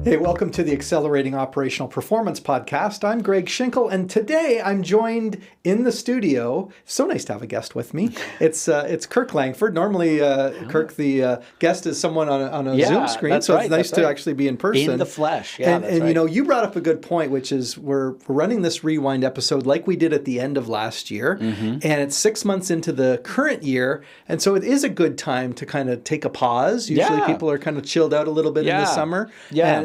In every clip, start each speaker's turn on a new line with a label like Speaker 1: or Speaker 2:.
Speaker 1: Hey, welcome to the Accelerating Operational Performance podcast. I'm Greg Schinkel, and today I'm joined in the studio. So nice to have a guest with me. It's Kirk Langford. Normally, Kirk, the guest, is someone on a Zoom screen, so it's nice to actually be in person.
Speaker 2: In the flesh,
Speaker 1: and you know, you brought up a good point, which is we're running this rewind episode like we did at the end of last year, and it's 6 months into the current year, and so it is a good time to kind of take a pause. Usually people are kind of chilled out a little bit in the summer.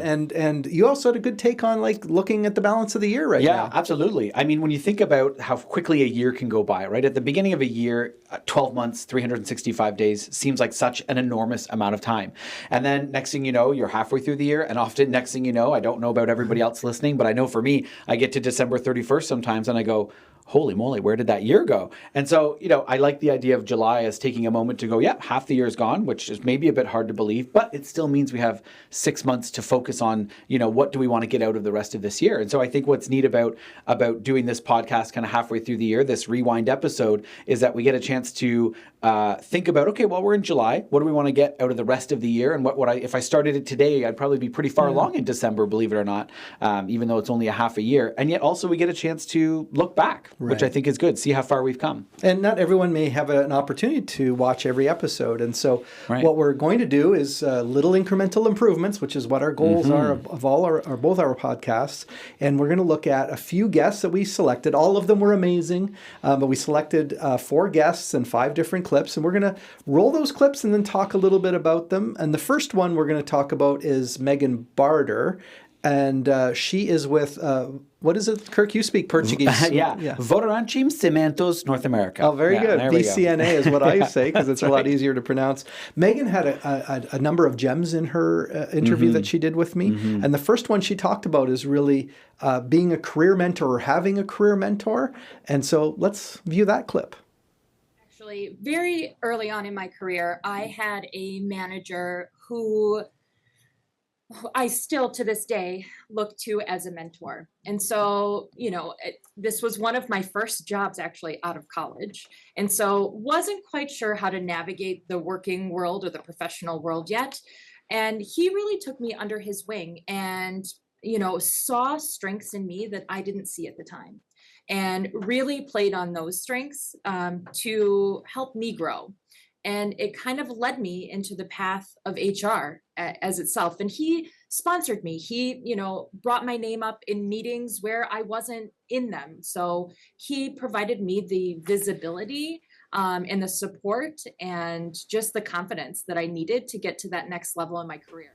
Speaker 1: And you also had a good take on like looking at the balance of the year now.
Speaker 2: Yeah, absolutely. I mean, when you think about how quickly a year can go by, right? At the beginning of a year, 12 months, 365 days seems like such an enormous amount of time. And then next thing you know, you're halfway through the year. And often next thing you know, I don't know about everybody else listening, but I know for me, I get to December 31st sometimes and I go, holy moly, where did that year go? And so, you know, I like the idea of July as taking a moment to go, half the year is gone, which is maybe a bit hard to believe, but it still means we have 6 months to focus on, you know, what do we want to get out of the rest of this year? And so I think what's neat about doing this podcast kind of halfway through the year, this rewind episode, is that we get a chance to think about, okay, well, we're in July. What do we want to get out of the rest of the year? And what would if I started it today, I'd probably be pretty far along in December, believe it or not, even though it's only a half a year. And yet also we get a chance to look back. Right. Which I think is good. See how far we've come.
Speaker 1: And not everyone may have an opportunity to watch every episode. And so what we're going to do is little incremental improvements, which is what our goals are of all both our podcasts. And we're going to look at a few guests that we selected. All of them were amazing, but we selected 4 guests and 5 different clips. And we're going to roll those clips and then talk a little bit about them. And the first one we're going to talk about is Megan Barter. And she is with, what is it, Kirk? You speak Portuguese.
Speaker 2: Votorantim Cimentos, North America.
Speaker 1: Oh, very good. VCNA is what I say because it's a lot easier to pronounce. Megan had a number of gems in her interview that she did with me. And the first one she talked about is really being a career mentor or having a career mentor. And so let's view that clip.
Speaker 3: Actually, very early on in my career, I had a manager who I still to this day look to as a mentor. And so, you know, this was one of my first jobs actually out of college. And so wasn't quite sure how to navigate the working world or the professional world yet. And he really took me under his wing and, you know, saw strengths in me that I didn't see at the time and really played on those strengths to help me grow. And it kind of led me into the path of HR as itself. And he sponsored me. He, you know, brought my name up in meetings where I wasn't in them. So he provided me the visibility and the support and just the confidence that I needed to get to that next level in my career.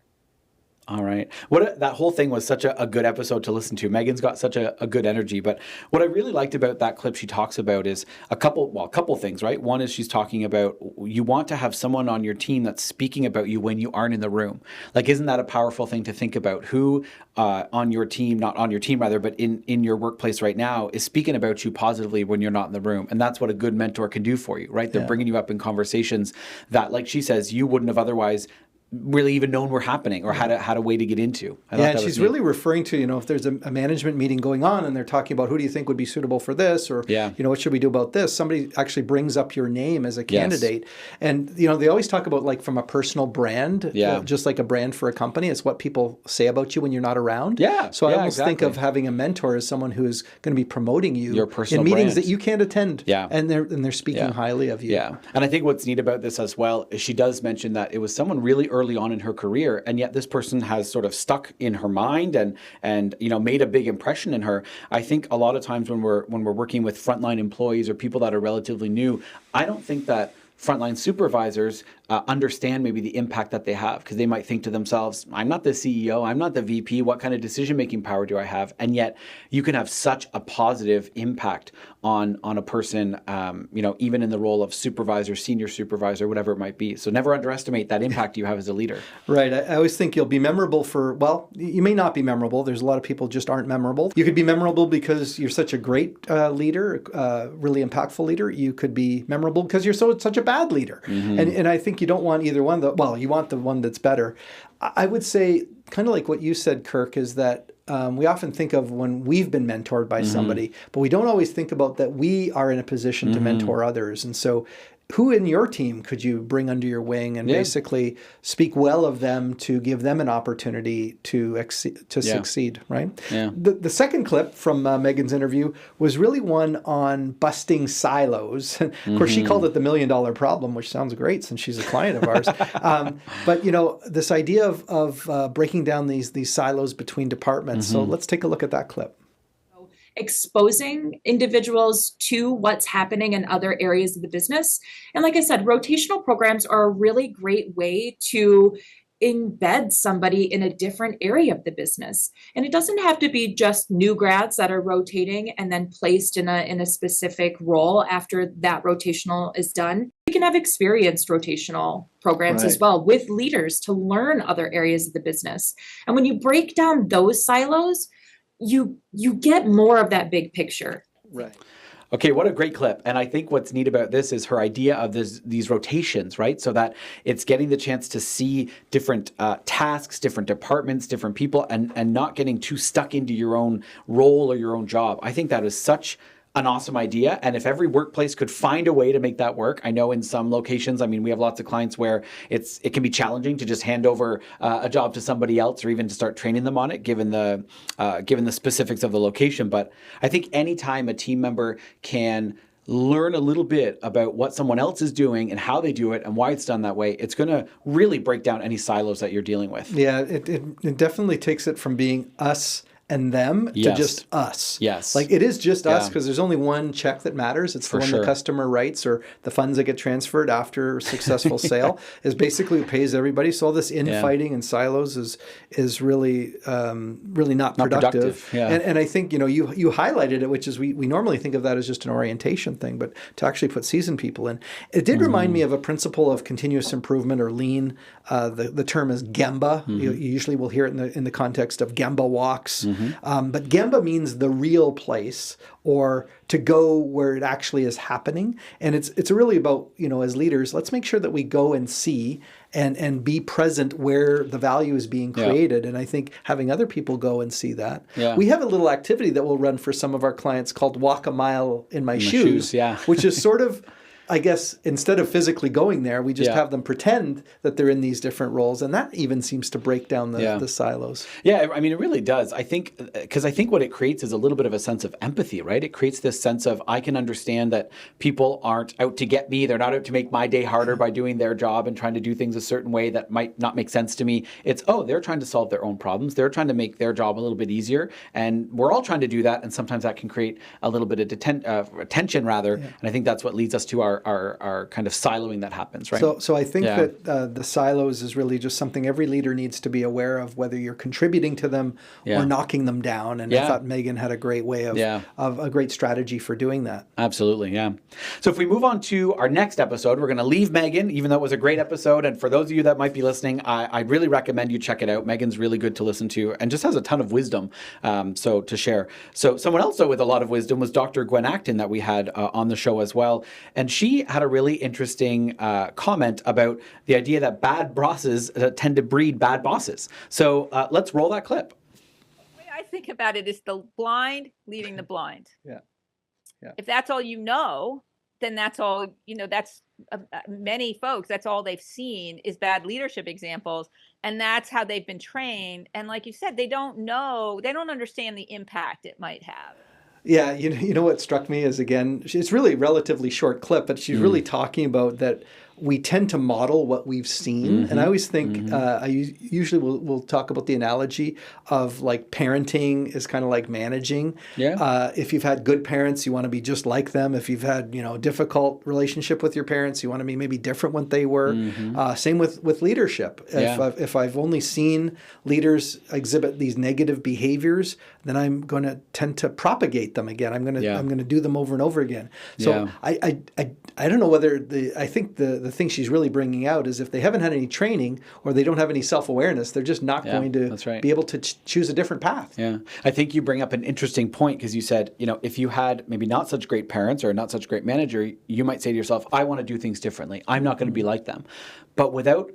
Speaker 2: All right. That whole thing was such a good episode to listen to. Megan's got such a good energy. But what I really liked about that clip she talks about is a couple things, right? One is she's talking about you want to have someone on your team that's speaking about you when you aren't in the room. Like, isn't that a powerful thing to think about? Who on your team, not on your team rather, but in your workplace right now is speaking about you positively when you're not in the room. And that's what a good mentor can do for you, right? They're bringing you up in conversations that, like she says, you wouldn't have otherwise really even known were happening or had a way to get into.
Speaker 1: And she's really referring to, you know, if there's a management meeting going on and they're talking about who do you think would be suitable for this or, you know, what should we do about this? Somebody actually brings up your name as a candidate. And, you know, they always talk about like from a personal brand, just like a brand for a company. It's what people say about you when you're not around. So I almost think of having a mentor as someone who is going to be promoting you
Speaker 2: your personal
Speaker 1: in meetings
Speaker 2: brand
Speaker 1: that you can't attend. And they're speaking highly of you.
Speaker 2: And I think what's neat about this as well is she does mention that it was someone really early on in her career, and yet this person has sort of stuck in her mind and you know made a big impression in her. I think a lot of times when we're working with frontline employees or people that are relatively new, I don't think that frontline supervisors understand maybe the impact that they have, because they might think to themselves, I'm not the CEO, I'm not the VP, what kind of decision-making power do I have? And yet you can have such a positive impact on a person, you know, even in the role of supervisor, senior supervisor, whatever it might be. So never underestimate that impact you have as a leader.
Speaker 1: Right. I always think you'll be memorable for, well, you may not be memorable. There's a lot of people just aren't memorable. You could be memorable because you're such a great leader, really impactful leader. You could be memorable because you're such a bad leader. And I think you don't want either one. Well, you want the one that's better. I would say, kind of like what you said, Kirk, is that we often think of when we've been mentored by somebody, but we don't always think about that we are in a position to mentor others. And so who in your team could you bring under your wing and basically speak well of them to give them an opportunity to succeed, right?
Speaker 2: Yeah.
Speaker 1: The second clip from Megan's interview was really one on busting silos. Of course, she called it the $1 million problem, which sounds great since she's a client of ours. But, this idea of breaking down these silos between departments. So let's take a look at that clip.
Speaker 3: Exposing individuals to what's happening in other areas of the business. And like I said, rotational programs are a really great way to embed somebody in a different area of the business. And it doesn't have to be just new grads that are rotating and then placed in a specific role after that rotational is done. We can have experienced rotational programs as well with leaders to learn other areas of the business. And when you break down those silos, you get more of that big picture.
Speaker 1: Right.
Speaker 2: Okay, what a great clip. And I think what's neat about this is her idea of these rotations, right? So that it's getting the chance to see different tasks, different departments, different people, and not getting too stuck into your own role or your own job. I think that is such an awesome idea. And if every workplace could find a way to make that work, I know in some locations, we have lots of clients where it can be challenging to just hand over a job to somebody else or even to start training them on it, given the specifics of the location. But I think anytime a team member can learn a little bit about what someone else is doing and how they do it and why it's done that way, it's going to really break down any silos that you're dealing with.
Speaker 1: Yeah, it definitely takes it from being us and them to just us.
Speaker 2: Yes.
Speaker 1: Like it is just us because there's only one check that matters. It's the one the customer writes, or the funds that get transferred after a successful sale is basically what pays everybody. So all this infighting and silos is really not productive.
Speaker 2: Yeah.
Speaker 1: And I think, you highlighted it, which is we normally think of that as just an orientation thing, but to actually put seasoned people in. It did remind me of a principle of continuous improvement or lean. The term is Gemba. You usually will hear it in the context of Gemba walks. But Gemba means the real place, or to go where it actually is happening. And it's really about, as leaders, let's make sure that we go and see and be present where the value is being created. And I think having other people go and see that. Yeah. We have a little activity that we'll run for some of our clients called Walk a Mile in My Shoes, which is sort of, I guess, instead of physically going there, we just have them pretend that they're in these different roles. And that even seems to break down the silos.
Speaker 2: Yeah, it really does. I think what it creates is a little bit of a sense of empathy, right? It creates this sense of, I can understand that people aren't out to get me. They're not out to make my day harder by doing their job and trying to do things a certain way that might not make sense to me. It's, they're trying to solve their own problems. They're trying to make their job a little bit easier. And we're all trying to do that. And sometimes that can create a little bit of tension, rather. Yeah. And I think that's what leads us to our kind of siloing that happens, right?
Speaker 1: So I think that the silos is really just something every leader needs to be aware of, whether you're contributing to them or knocking them down. And I thought Megan had a great way of a great strategy for doing that.
Speaker 2: Absolutely, yeah. So if we move on to our next episode, we're going to leave Megan, even though it was a great episode. And for those of you that might be listening, I really recommend you check it out. Megan's really good to listen to and just has a ton of wisdom to share. So someone else, though, with a lot of wisdom was Dr. Gwen Acton that we had on the show as well. And she had a really interesting comment about the idea that bad bosses tend to breed bad bosses. So let's roll that clip.
Speaker 4: The way I think about it is the blind leading the blind.
Speaker 1: Yeah.
Speaker 4: If that's all you know, then that's all, that's many folks, that's all they've seen is bad leadership examples. And that's how they've been trained. And like you said, they don't understand the impact it might have.
Speaker 1: Yeah, you know what struck me is, again, it's really a relatively short clip, but she's really talking about that we tend to model what we've seen. And I always think, I usually will talk about the analogy of like parenting is kind of like managing. Yeah. If you've had good parents, you want to be just like them. If you've had, difficult relationship with your parents, you want to be maybe different what they were. Same with leadership. If I've only seen leaders exhibit these negative behaviors, then I'm going to tend to propagate them again. I'm going to do them over and over again. So I don't know whether I think the thing she's really bringing out is if they haven't had any training or they don't have any self-awareness, they're just not going to be able to choose a different path.
Speaker 2: Yeah. I think you bring up an interesting point because you said, if you had maybe not such great parents or not such great manager, you might say to yourself, I want to do things differently. I'm not going to be like them. But without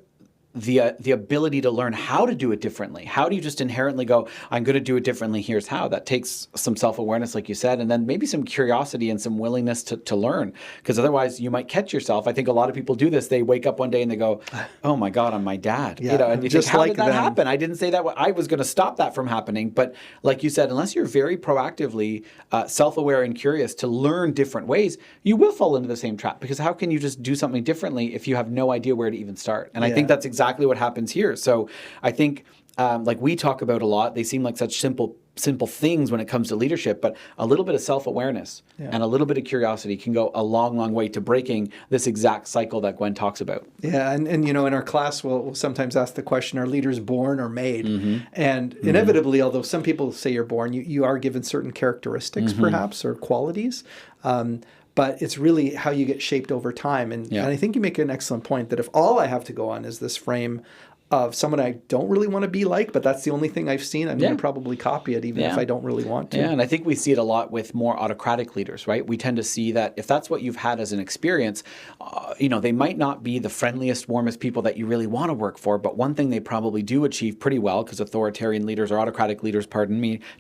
Speaker 2: the ability to learn how to do it differently. How do you just inherently go, I'm going to do it differently, here's how? That takes some self-awareness, like you said, and then maybe some curiosity and some willingness to learn, because otherwise you might catch yourself. I think a lot of people do this. They wake up one day and they go, oh my God, I'm my dad.
Speaker 1: Yeah,
Speaker 2: And you
Speaker 1: just
Speaker 2: think, how
Speaker 1: like
Speaker 2: did that
Speaker 1: them.
Speaker 2: happen? I didn't say that. I was going to stop that from happening. But like you said, unless you're very proactively self-aware and curious to learn different ways, you will fall into the same trap, because how can you just do something differently if you have no idea where to even start? And I think that's exactly what happens here. So I think, like we talk about a lot, they seem like such simple things when it comes to leadership, but a little bit of self-awareness and a little bit of curiosity can go a long, long way to breaking this exact cycle that Gwen talks about.
Speaker 1: Yeah, and in our class, we'll sometimes ask the question, are leaders born or made? And inevitably, although some people say you're born, you are given certain characteristics perhaps, or qualities. But it's really how you get shaped over time. And I think you make an excellent point that if all I have to go on is this frame of someone I don't really want to be like, but that's the only thing I've seen, I'm going to probably copy it, even if I don't really want to.
Speaker 2: Yeah, and I think we see it a lot with more autocratic leaders, right? We tend to see that if that's what you've had as an experience, they might not be the friendliest, warmest people that you really want to work for, but one thing they probably do achieve pretty well, because authoritarian leaders or autocratic leaders,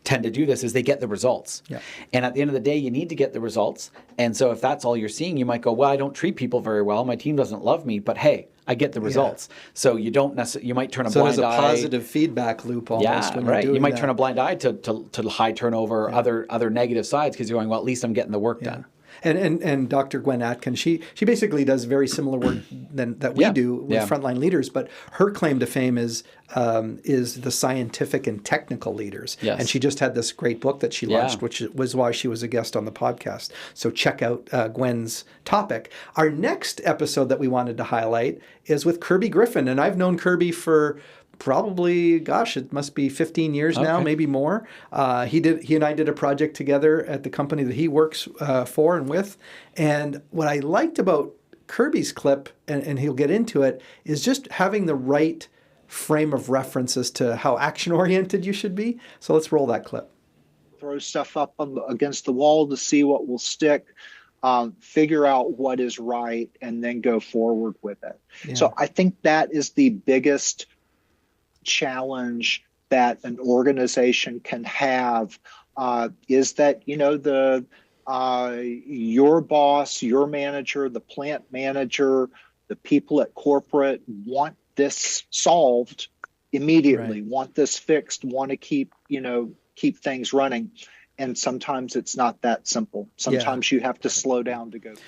Speaker 2: tend to do this, is they get the results. Yeah. And at the end of the day, you need to get the results. And so if that's all you're seeing, you might go, well, I don't treat people very well, my team doesn't love me, but hey, I get the results. So you don't necessarily, you might turn a blind eye. So there's a
Speaker 1: positive feedback loop almost when you're doing
Speaker 2: you might
Speaker 1: that.
Speaker 2: turn a blind eye to high turnover, other negative sides, because you're going, well, at least I'm getting the work done.
Speaker 1: And Dr. Gwen Atkins, she basically does very similar work that we do with frontline leaders, but her claim to fame is the scientific and technical leaders. Yes. And she just had this great book that she launched, which was why she was a guest on the podcast. So check out Gwen's topic. Our next episode that we wanted to highlight is with Kirby Griffin, and I've known Kirby for probably, it must be 15 years now, maybe more. He and I did a project together at the company that he works for and with. And what I liked about Kirby's clip, and he'll get into it, is just having the right frame of reference as to how action-oriented you should be. So let's roll that clip.
Speaker 5: Throw stuff up against the wall to see what will stick. Figure out what is right, and then go forward with it. Yeah. So I think that is the biggest challenge that an organization can have, is that your boss, your manager, the plant manager, the people at corporate want this solved immediately, want this fixed, want to keep things running, and sometimes it's not that simple. Sometimes you have to slow down to go fast.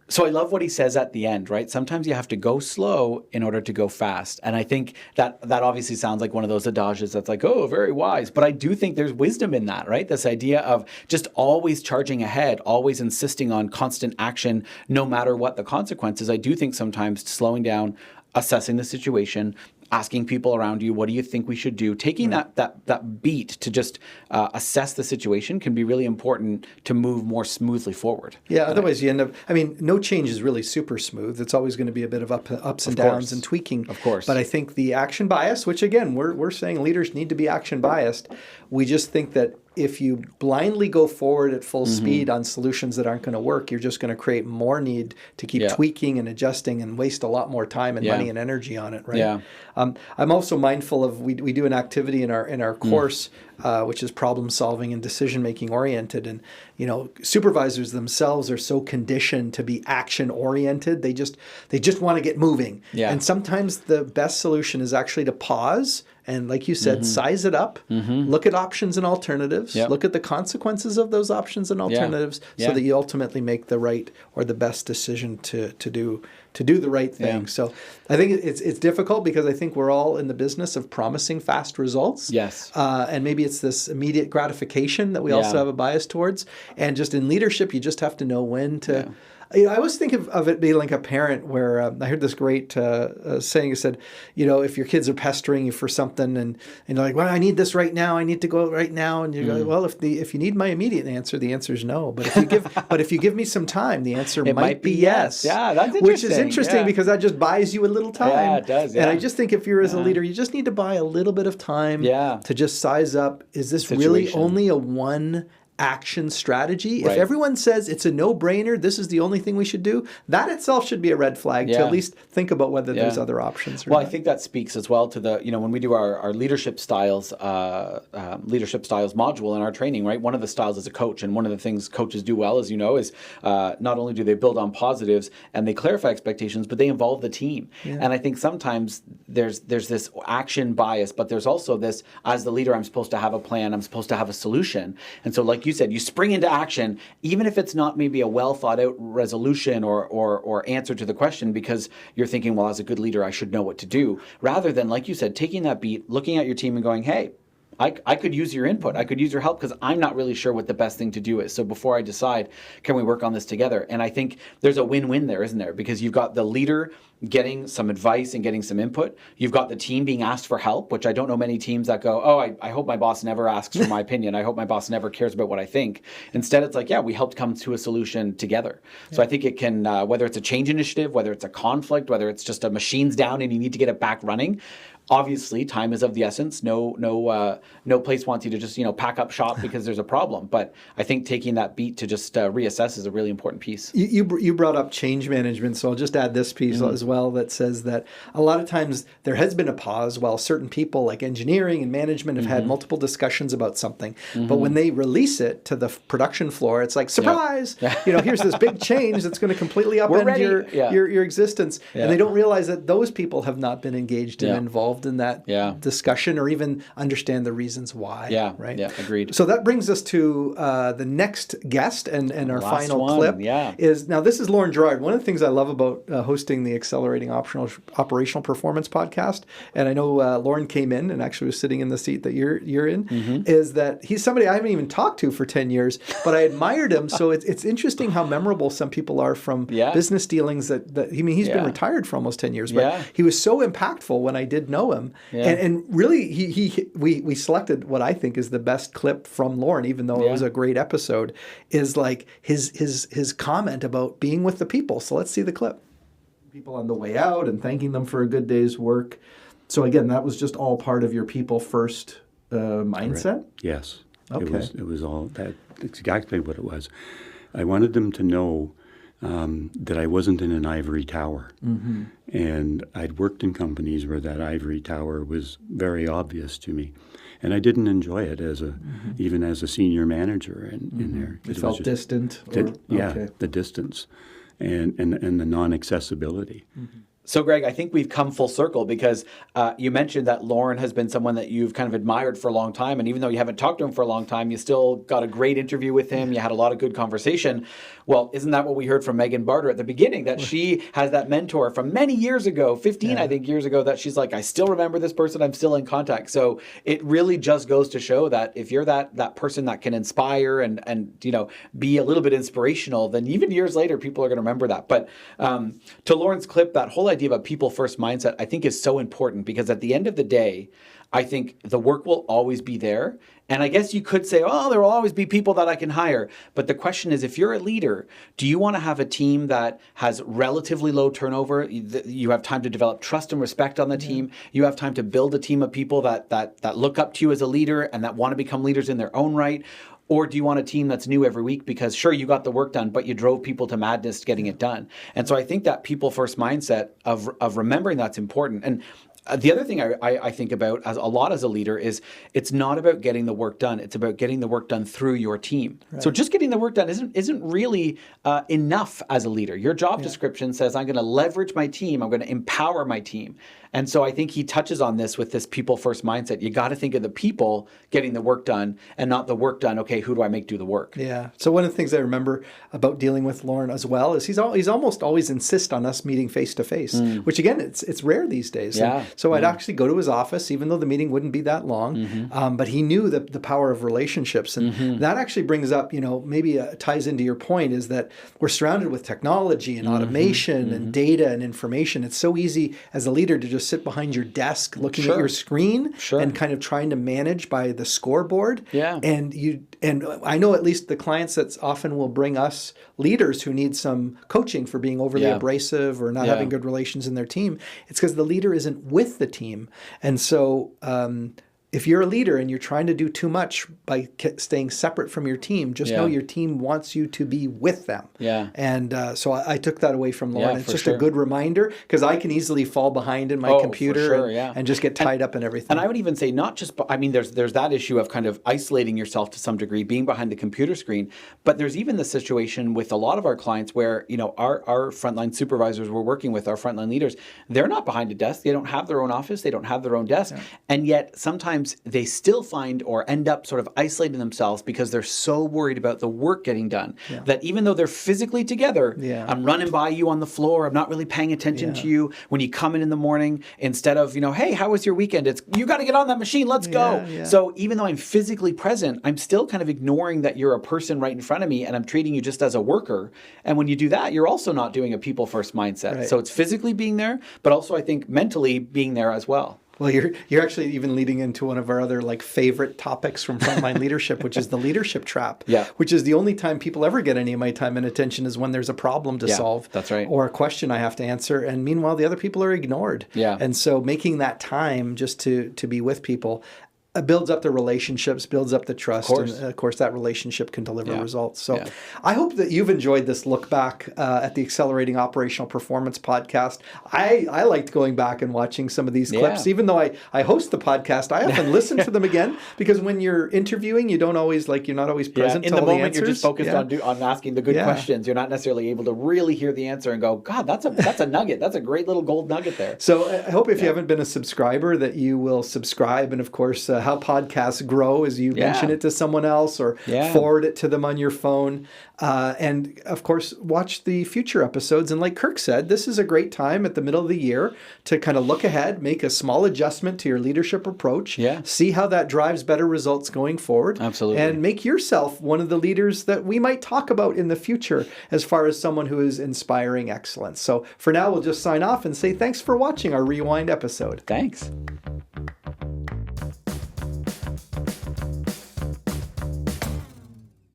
Speaker 2: So I love what he says at the end, right? Sometimes you have to go slow in order to go fast. And I think that obviously sounds like one of those adages that's like, oh, very wise. But I do think there's wisdom in that, right? This idea of just always charging ahead, always insisting on constant action, no matter what the consequences. I do think sometimes slowing down, assessing the situation, asking people around you, what do you think we should do? Taking that beat to just assess the situation can be really important to move more smoothly forward.
Speaker 1: Yeah, otherwise you end up, no change is really super smooth. It's always going to be a bit of ups and downs and tweaking.
Speaker 2: Of course.
Speaker 1: But I think the action bias, which again, we're saying leaders need to be action biased. We just think that if you blindly go forward at full speed on solutions that aren't going to work, you're just going to create more need to keep tweaking and adjusting and waste a lot more time and money and energy on it, right? Yeah. I'm also mindful of, we do an activity in our course, which is problem solving and decision making oriented. And, supervisors themselves are so conditioned to be action oriented. They just want to get moving. Yeah. And sometimes the best solution is actually to pause and, like you said, size it up, look at options and alternatives, look at the consequences of those options and alternatives so that you ultimately make the right or the best decision to do the right thing. Yeah. So I think it's difficult because I think we're all in the business of promising fast results.
Speaker 2: Yes.
Speaker 1: And maybe it's this immediate gratification that we also have a bias towards. And just in leadership, you just have to know when to... Yeah. I always think of it being like a parent where I heard this great saying. It said, if your kids are pestering you for something and you're like, well, I need this right now. I need to go right now. And you go, well, if you need my immediate answer, the answer is no. But if you give me some time, the answer might be yes.
Speaker 2: Yeah, that's interesting.
Speaker 1: Which is interesting because that just buys you a little time.
Speaker 2: Yeah, it does. Yeah.
Speaker 1: And I just think if you're as a leader, you just need to buy a little bit of time to just size up. Is this really only a one action strategy.
Speaker 2: Right.
Speaker 1: If everyone says it's a no-brainer, this is the only thing we should do, that itself should be a red flag to at least think about whether there's other options.
Speaker 2: Well, I think that speaks as well to the, when we do our leadership styles module in our training, right? One of the styles is a coach, and one of the things coaches do well, as you know, is not only do they build on positives and they clarify expectations, but they involve the team. Yeah. And I think sometimes there's this action bias, but there's also this, as the leader, I'm supposed to have a plan, I'm supposed to have a solution. And so like you said, you spring into action, even if it's not maybe a well thought out resolution or answer to the question, because you're thinking, well, as a good leader, I should know what to do, rather than, like you said, taking that beat, looking at your team and going, hey, I could use your input. I could use your help because I'm not really sure what the best thing to do is. So before I decide, can we work on this together? And I think there's a win-win there, isn't there? Because you've got the leader getting some advice and getting some input. You've got the team being asked for help, which I don't know many teams that go, oh, I hope my boss never asks for my opinion. I hope my boss never cares about what I think. Instead, it's like, yeah, we helped come to a solution together. Yeah. So I think it can, whether it's a change initiative, whether it's a conflict, whether it's just a machine's down and you need to get it back running, obviously, time is of the essence. No place wants you to just pack up shop because there's a problem. But I think taking that beat to just reassess is a really important piece.
Speaker 1: You brought up change management, so I'll just add this piece as well that says that a lot of times there has been a pause while certain people like engineering and management have had multiple discussions about something. But when they release it to the production floor, it's like, surprise! Here's this big change that's going to completely upend your existence, and they don't realize that those people have not been engaged and involved in that discussion or even understand the reasons why. Right?
Speaker 2: Yeah, agreed.
Speaker 1: So that brings us to the next guest and our final clip. Is now this is Lauren Gerard. One of the things I love about hosting the Accelerating Operational Performance podcast, and I know Lauren came in and actually was sitting in the seat that you're in, is that he's somebody I haven't even talked to for 10 years, but I admired him. So it's interesting how memorable some people are from business dealings he's been retired for almost 10 years, but he was so impactful when I did know him. And really, we selected what I think is the best clip from Lauren, even though it was a great episode, is like his comment about being with the people. So let's see the clip. People on the way out and thanking them for a good day's work. So again, that was just all part of your people first mindset?
Speaker 6: Correct. Yes.
Speaker 1: Okay.
Speaker 6: It was all that. That's exactly what it was. I wanted them to know that I wasn't in an ivory tower. And I'd worked in companies where that ivory tower was very obvious to me. And I didn't enjoy it even as a senior manager in there.
Speaker 1: It felt just distant?
Speaker 6: The distance and the non-accessibility.
Speaker 2: So, Greg, I think we've come full circle because you mentioned that Lauren has been someone that you've kind of admired for a long time. And even though you haven't talked to him for a long time, you still got a great interview with him. You had a lot of good conversation. Well, isn't that what we heard from Megan Barter at the beginning, that she has that mentor from many years ago, 15, I think, years ago, that she's like, I still remember this person. I'm still in contact. So it really just goes to show that if you're that person that can inspire and be a little bit inspirational, then even years later, people are going to remember that. But to Lauren's clip, that whole idea of a people first mindset, I think is so important because at the end of the day, I think the work will always be there. And I guess you could say, oh, there will always be people that I can hire. But the question is, if you're a leader, do you want to have a team that has relatively low turnover? You have time to develop trust and respect on the team. You have time to build a team of people that look up to you as a leader and that want to become leaders in their own right. Or do you want a team that's new every week because, sure, you got the work done, but you drove people to madness getting it done? And so I think that people-first mindset of remembering that's important. And the other thing I think about a lot as a leader is it's not about getting the work done. It's about getting the work done through your team. Right. So just getting the work done isn't really enough as a leader. Your job description says, I'm going to leverage my team. I'm going to empower my team. And so I think he touches on this with this people-first mindset. You got to think of the people getting the work done and not the work done. Okay, who do I make do the work?
Speaker 1: Yeah. So one of the things I remember about dealing with Lauren as well is he's almost always insist on us meeting face-to-face, which again, it's rare these days.
Speaker 2: Yeah.
Speaker 1: So I'd actually go to his office, even though the meeting wouldn't be that long. But he knew the power of relationships. And that actually brings up, maybe ties into your point, is that we're surrounded with technology and automation and data and information. It's so easy as a leader to just sit behind your desk looking at your screen and kind of trying to manage by the scoreboard.
Speaker 2: Yeah.
Speaker 1: And I know at least the clients that often will bring us leaders who need some coaching for being overly abrasive or not having good relations in their team. It's because the leader isn't with the team. And so if you're a leader and you're trying to do too much by staying separate from your team, just know your team wants you to be with them.
Speaker 2: Yeah.
Speaker 1: And so I took that away from Lauren. It's just
Speaker 2: sure.
Speaker 1: a good reminder, because I can easily fall behind in my computer and just get tied up in everything.
Speaker 2: And I would even say not just, I mean, there's that issue of kind of isolating yourself to some degree, being behind the computer screen, but there's even the situation with a lot of our clients where, you know, our frontline supervisors we're working with, our frontline leaders, they're not behind a desk. They don't have their own office. They don't have their own desk. Yeah. And yet sometimes they still find or end up sort of isolating themselves because they're so worried about the work getting done that even though they're physically together, I'm running by you on the floor, I'm not really paying attention to you. When you come in the morning, instead of, you know, hey, how was your weekend? It's, you got to get on that machine, let's go. Yeah. So even though I'm physically present, I'm still kind of ignoring that you're a person right in front of me and I'm treating you just as a worker. And when you do that, you're also not doing a people first mindset. Right. So it's physically being there, but also I think mentally being there as well.
Speaker 1: Well, you're actually even leading into one of our other favorite topics from frontline leadership, which is the leadership trap. Yeah. Which is the only time people ever get any of my time and attention is when there's a problem to solve.
Speaker 2: That's right.
Speaker 1: Or a question I have to answer. And meanwhile, the other people are ignored. Yeah. And so making that time just to be with people builds up the relationships, builds up the trust, and of course that relationship can deliver results. So I hope that you've enjoyed this look back at the Accelerating Operational Performance podcast. I liked going back and watching some of these clips, even though I host the podcast. I often listen to them again because when you're interviewing, you don't always you're not always present
Speaker 2: in
Speaker 1: to
Speaker 2: the
Speaker 1: all
Speaker 2: moment.
Speaker 1: The
Speaker 2: you're just focused on asking the good questions. You're not necessarily able to really hear the answer and go, God, that's a nugget. That's a great little gold nugget there.
Speaker 1: So I hope if you haven't been a subscriber that you will subscribe, and of course how podcasts grow as you mention it to someone else or forward it to them on your phone. And of course, watch the future episodes. And like Kirk said, this is a great time at the middle of the year to kind of look ahead, make a small adjustment to your leadership approach, see how that drives better results going forward.
Speaker 2: Absolutely.
Speaker 1: And make yourself one of the leaders that we might talk about in the future as far as someone who is inspiring excellence. So for now, we'll just sign off and say thanks for watching our Rewind episode.
Speaker 2: Thanks.